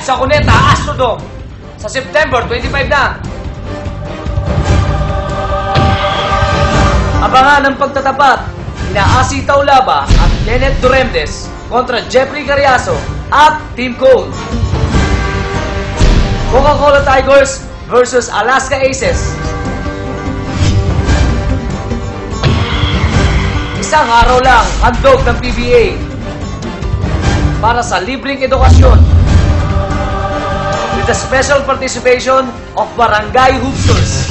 sa Cuneta Astrodome sa September 25 na. Abangan ang pagtatapat na Asi Taulaba at Kenneth Duremdes kontra Jeffrey Carriazo at Team Cole. Coca-Cola Tigers versus Alaska Aces. Isang araw lang handog ng PBA para sa libreng edukasyon with the special participation of Barangay Hoopsters.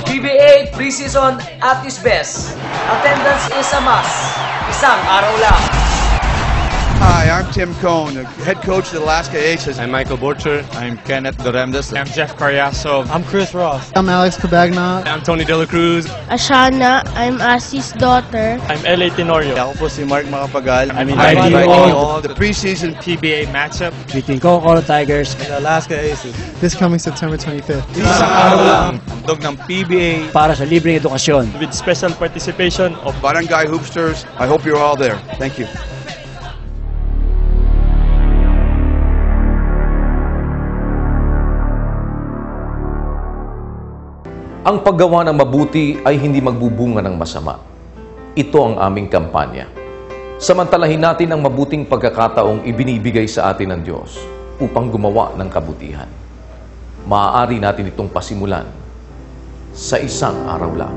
PBA pre-season at its best. Attendance is a must. Isang araw lang. Hi, I'm Tim Cohn, the head coach of the Alaska Aces. I'm Michael Borcher. I'm Kenneth Duremdes. I'm Jeff Carriazo. I'm Chris Ross. I'm Alex Cabagna. I'm Tony De La Cruz. Ashana, I'm Asi's daughter. I'm L.A. Tenorio. Ako po si Mark Macapagal. I'm inviting inviting you all all the preseason PBA matchup. between Coca-Cola Tigers and Alaska Aces. This coming September 25th. Isang araw lang handog ng PBA Para sa libreng edukasyon. with special participation of Barangay Hoopsters. I hope you're all there. Thank you. Ang paggawa ng mabuti ay hindi magbubunga ng masama. Ito ang aming kampanya. Samantalahin natin ang mabuting pagkakataong ibinibigay sa atin ng Diyos upang gumawa ng kabutihan. Maaari natin itong pasimulan sa isang araw lang.